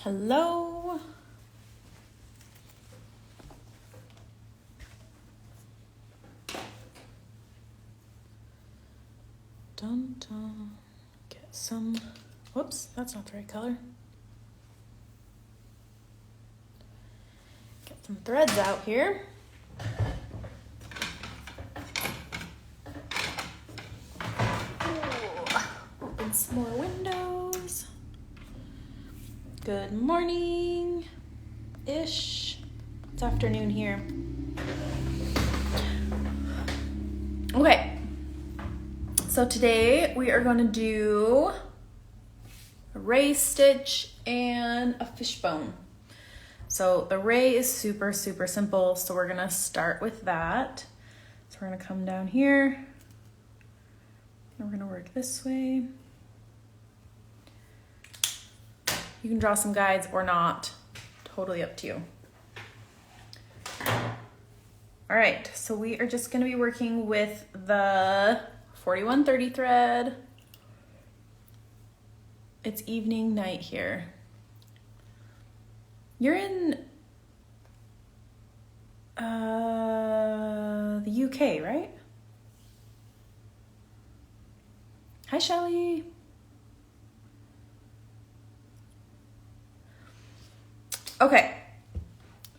Hello. Dun dun. Get some. Whoops, that's not the right color. Get some threads out here. Ooh, open some more windows. Good morning ish. It's afternoon here. Okay. So today we are going to do a ray stitch and a fishbone. So the ray is super simple. So we're going to start with that. So we're going to come down here. And we're going to work this way. You can draw some guides or not. Totally up to you. All right, so we are just going to be working with the 4130 thread. It's evening, night here. You're in the UK, right? Hi, Shelly. Okay,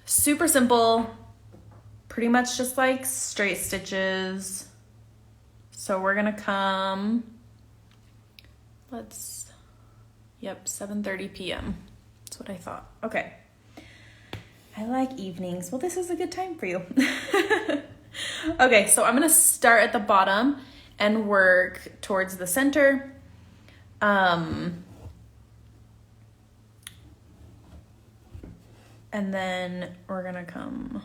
super simple, pretty much just like straight stitches. So we're gonna come, 7:30 p.m. That's what I thought. Okay. I like evenings. Well, this is a good time for you. Okay, so I'm gonna start at the bottom and work towards the center. And then we're gonna come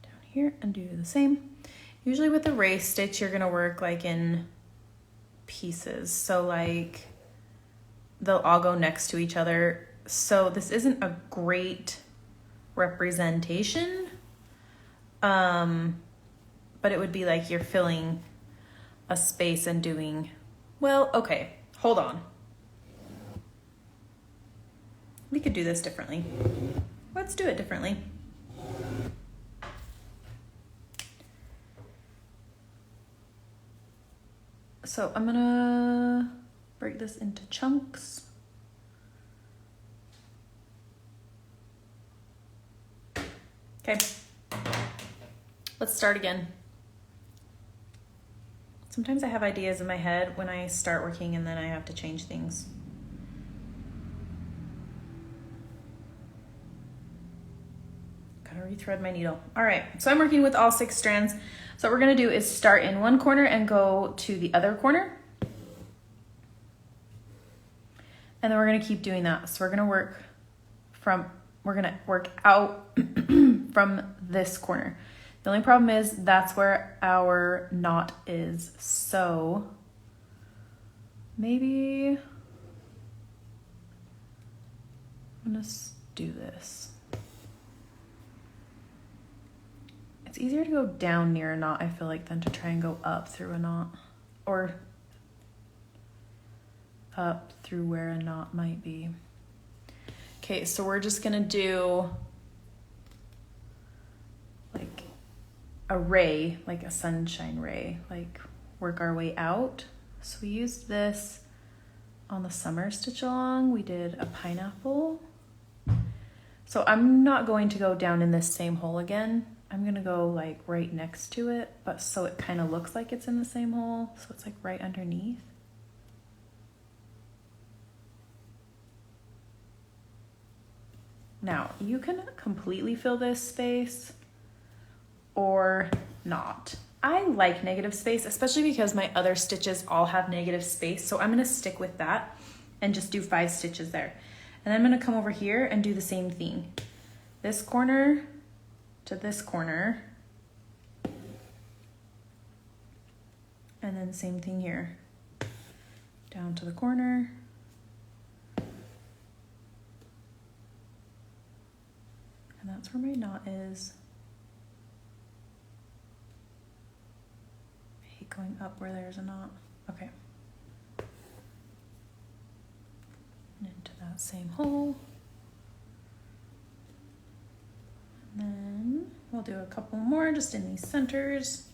down here and do the same. Usually with the ray stitch, you're gonna work like in pieces. So like they'll all go next to each other. So this isn't a great representation, but it would be like you're filling a space and doing, well, okay, hold on. We could do this differently. Let's do it differently. So I'm gonna break this into chunks. Okay, let's start again. Sometimes I have ideas in my head when I start working and then I have to change things. Gotta rethread my needle. All right, so I'm working with all 6 strands. So what we're gonna do is start in one corner and go to the other corner. And then we're gonna keep doing that. So we're gonna work out from this corner. The only problem is that's where our knot is. So maybe I'm gonna do this. It's easier to go down near a knot, I feel like, than to try and go up through a knot, or up through where a knot might be. Okay, so we're just gonna do like a ray, like a sunshine ray, like work our way out. So we used this on the summer stitch along. We did a pineapple. So I'm not going to go down in this same hole again. I'm gonna go like right next to it, but so it kind of looks like it's in the same hole. So it's like right underneath. Now you can completely fill this space or not. I like negative space, especially because my other stitches all have negative space. So I'm gonna stick with that and just do 5 stitches there. And then I'm gonna come over here and do the same thing. This corner to this corner. And then same thing here. Down to the corner. And that's where my knot is. I hate going up where there's a knot. Okay. And into that same hole. And then we'll do a couple more just in these centers.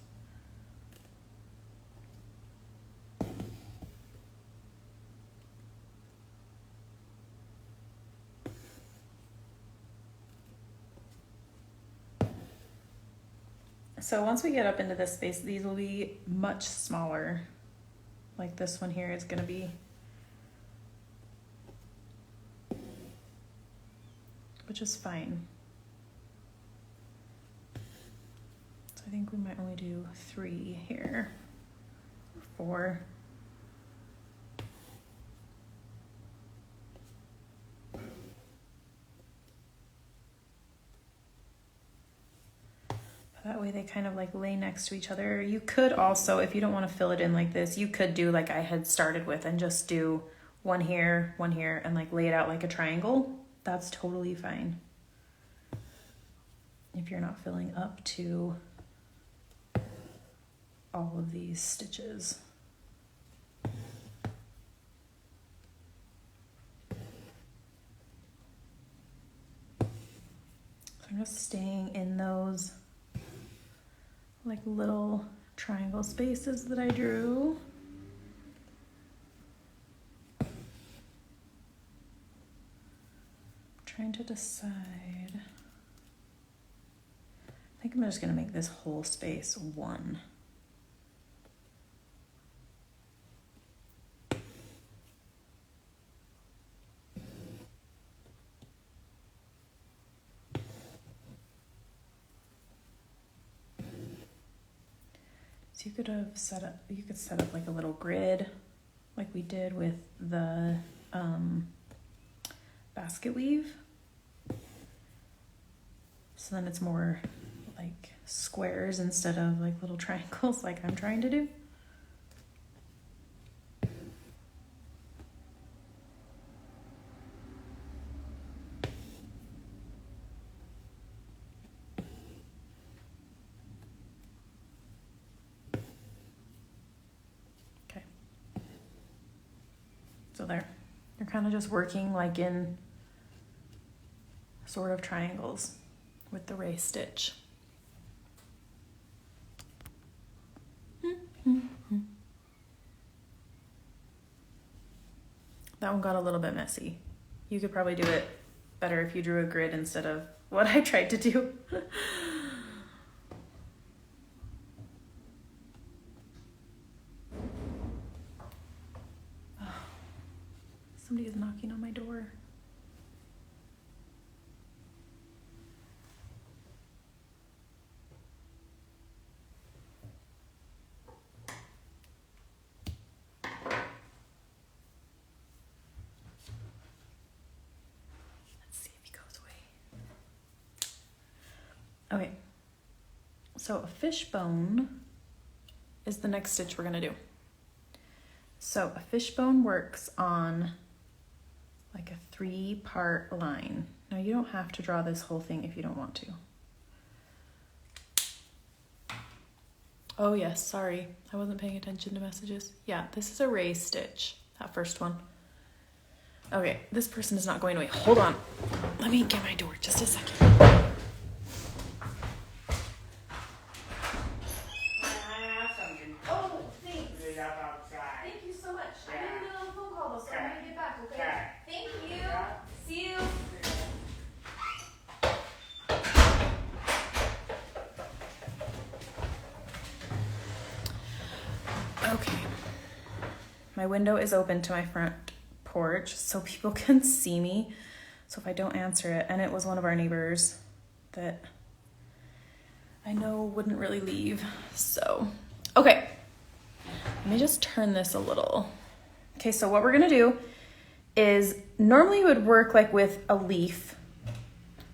So once we get up into this space, these will be much smaller. Like this one here is going to be, which is fine. So I think we might only do 3 here, or 4. That way they kind of like lay next to each other. You could also, if you don't want to fill it in like this, you could do like I had started with and just do one here, and like lay it out like a triangle. That's totally fine. If you're not filling up to all of these stitches. So I'm just staying in those like little triangle spaces that I drew. Trying to decide. I think I'm just gonna make this whole space 1. So you could have set up, like a little grid like we did with the basket weave. So then it's more like squares instead of like little triangles like I'm trying to do. So there, you're kind of just working like in sort of triangles with the ray stitch. That one got a little bit messy. You could probably do it better if you drew a grid instead of what I tried to do. Somebody is knocking on my door. Let's see if he goes away. Okay, so a fishbone is the next stitch we're gonna do. So a fishbone works on like a 3-part line. Now you don't have to draw this whole thing if you don't want to. Oh yes, sorry. I wasn't paying attention to messages. Yeah, this is a ray stitch, that first one. Okay, this person is not going away. Hold on. Let me get my door just a second. Okay, my window is open to my front porch so people can see me. So if I don't answer it, and it was one of our neighbors that I know wouldn't really leave. So, okay, let me just turn this a little. Okay, so what we're gonna do is normally it would work like with a leaf.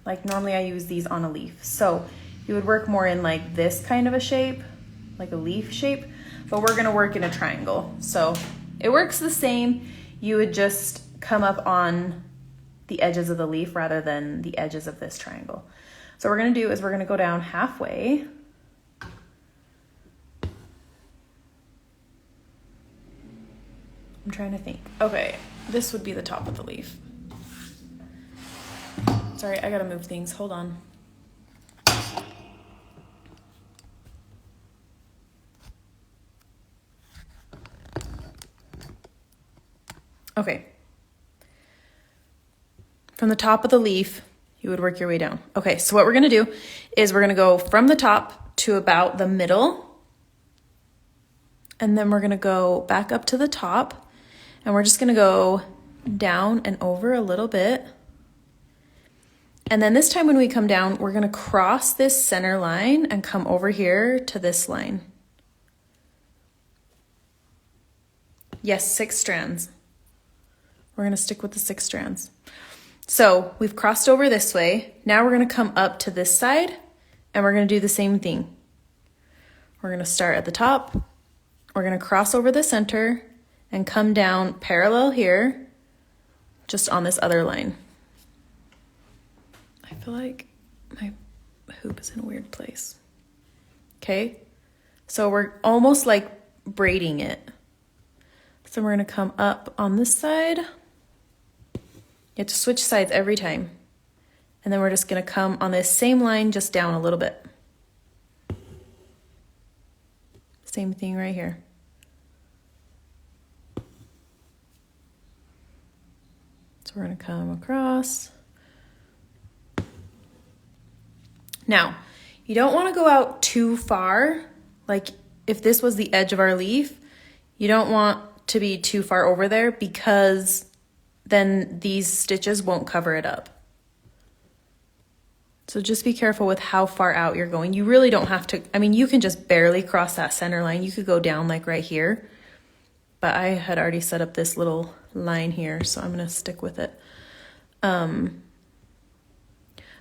Like normally I use these on a leaf. So you would work more in like this kind of a shape, like a leaf shape. But we're gonna work in a triangle. So it works the same. You would just come up on the edges of the leaf rather than the edges of this triangle. So what we're gonna do is we're gonna go down halfway. I'm trying to think. Okay, this would be the top of the leaf. Sorry, I gotta move things. Hold on. Okay. From the top of the leaf, you would work your way down. Okay, so what we're gonna do is we're gonna go from the top to about the middle, and then we're gonna go back up to the top, and we're just gonna go down and over a little bit. And then this time when we come down, we're gonna cross this center line and come over here to this line. Yes, 6 strands. We're gonna stick with the 6 strands. So we've crossed over this way. Now we're gonna come up to this side and we're gonna do the same thing. We're gonna start at the top. We're gonna cross over the center and come down parallel here, just on this other line. I feel like my hoop is in a weird place. Okay, so we're almost like braiding it. So we're gonna come up on this side. You have to switch sides every time. And then we're just gonna come on this same line, just down a little bit. Same thing right here. So we're gonna come across. Now, you don't wanna go out too far. Like if this was the edge of our leaf, you don't want to be too far over there because then these stitches won't cover it up. So just be careful with how far out you're going. You really don't have to, I mean, you can just barely cross that center line. You could go down like right here, but I had already set up this little line here, so I'm gonna stick with it.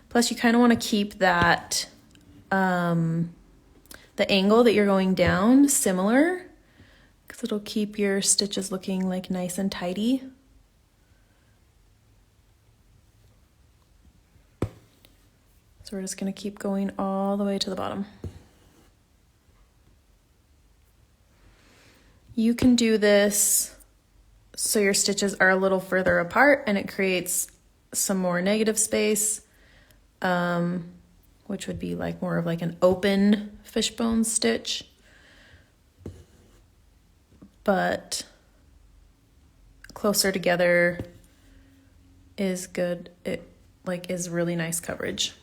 Plus you kind of want to keep that, the angle that you're going down similar, because it'll keep your stitches looking like nice and tidy. So we're just going to keep going all the way to the bottom. You can do this so your stitches are a little further apart and it creates some more negative space, which would be like more of like an open fishbone stitch. But closer together is good. It like is really nice coverage.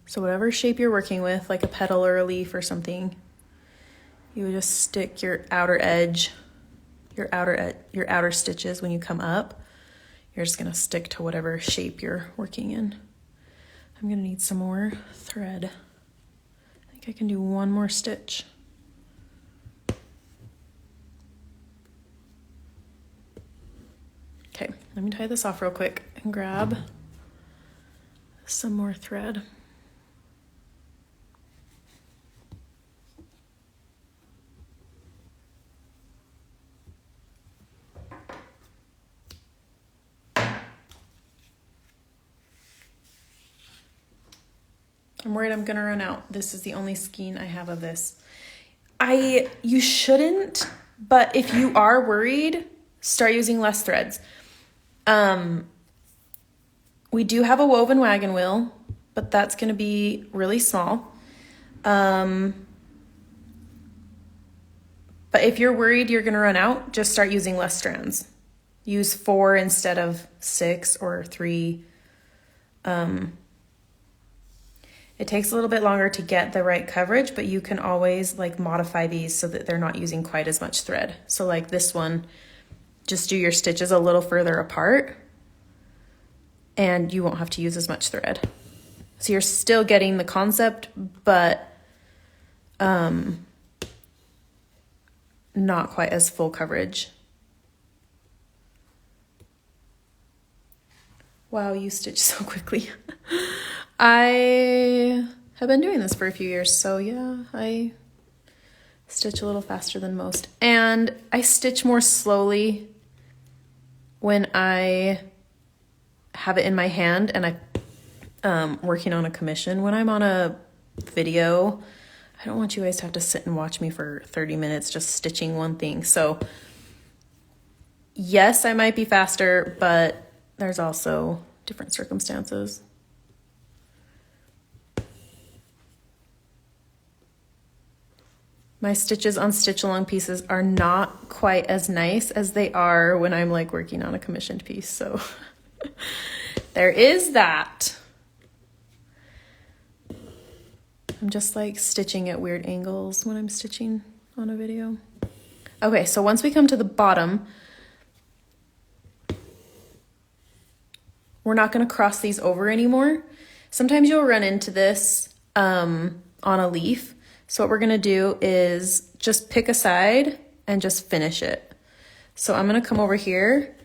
So whatever shape you're working with, like a petal or a leaf or something, you would just stick your outer edge, your outer stitches when you come up. You're just gonna stick to whatever shape you're working in. I'm gonna need some more thread. I think I can do one more stitch. Okay, let me tie this off real quick and grab some more thread. I'm worried I'm gonna run out. This is the only skein I have of this. You shouldn't, but if you are worried, start using less threads. We do have a woven wagon wheel, but that's gonna be really small. But if you're worried you're gonna run out, just start using less strands. Use 4 instead of 6 or 3. It takes a little bit longer to get the right coverage, but you can always like modify these so that they're not using quite as much thread. So like this one, just do your stitches a little further apart and you won't have to use as much thread. So you're still getting the concept, but not quite as full coverage. Wow, you stitch so quickly. I have been doing this for a few years, so yeah, I stitch a little faster than most. And I stitch more slowly when I have it in my hand and I'm working on a commission. When I'm on a video, I don't want you guys to have to sit and watch me for 30 minutes just stitching one thing. So yes, I might be faster, but there's also different circumstances. My stitches on stitch along pieces are not quite as nice as they are when I'm like working on a commissioned piece. So there is that. I'm just like stitching at weird angles when I'm stitching on a video. Okay, so once we come to the bottom, we're not going to cross these over anymore. Sometimes you'll run into this on a leaf. So what we're going to do is just pick a side and just finish it. So I'm going to come over here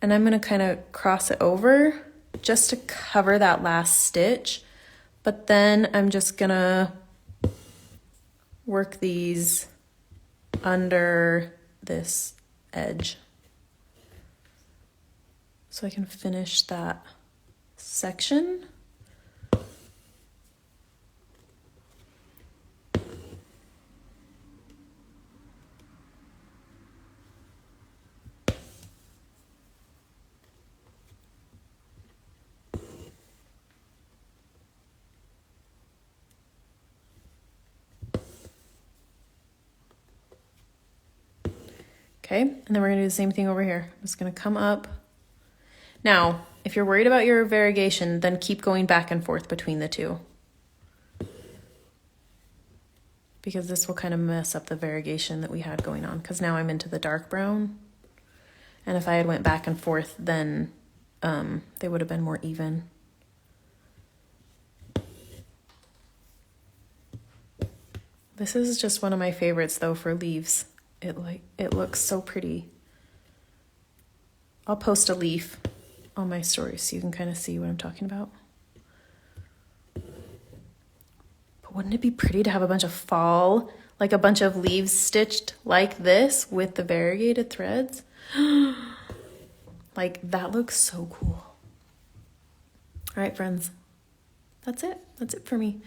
and I'm going to kind of cross it over just to cover that last stitch. But then I'm just going to work these under this edge so I can finish that section. Okay, and then we're gonna do the same thing over here. I'm just gonna come up. Now, if you're worried about your variegation, then keep going back and forth between the two, because this will kind of mess up the variegation that we had going on, because now I'm into the dark brown. And if I had went back and forth, then they would have been more even. This is just one of my favorites though for leaves. It looks so pretty. I'll post a leaf on my story so you can kind of see what I'm talking about. But wouldn't it be pretty to have a bunch of fall, like a bunch of leaves stitched like this with the variegated threads? Like, that looks so cool. All right, friends, that's it. That's it for me.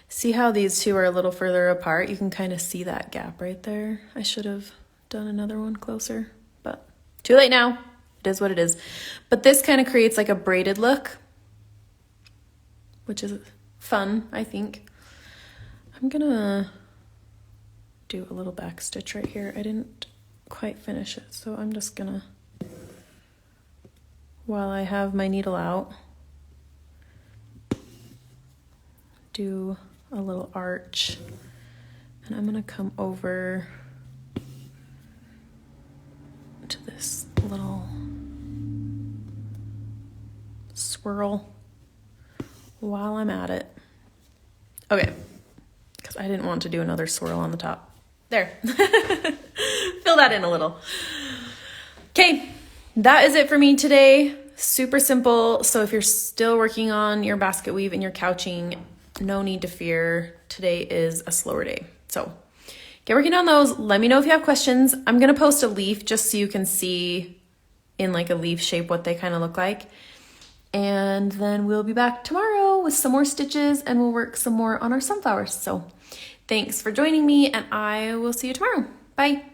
See how these two are a little further apart? You can kind of see that gap right there. I should have done another one closer, but too late now. It is what it is. But this kind of creates like a braided look, which is fun, I think. I'm gonna do a little back stitch right here. I didn't quite finish it, so I'm just gonna, while I have my needle out, do a little arch, and I'm gonna come over to this little swirl while I'm at it. Okay, because I didn't want to do another swirl on the top. There. Fill that in a little. Okay, that is it for me today. Super simple. So if you're still working on your basket weave and your couching, no need to fear. Today is a slower day. So get working on those. Let me know if you have questions. I'm going to post a leaf just so you can see in like a leaf shape what they kind of look like. And then we'll be back tomorrow with some more stitches and we'll work some more on our sunflowers. So thanks for joining me and I will see you tomorrow. Bye.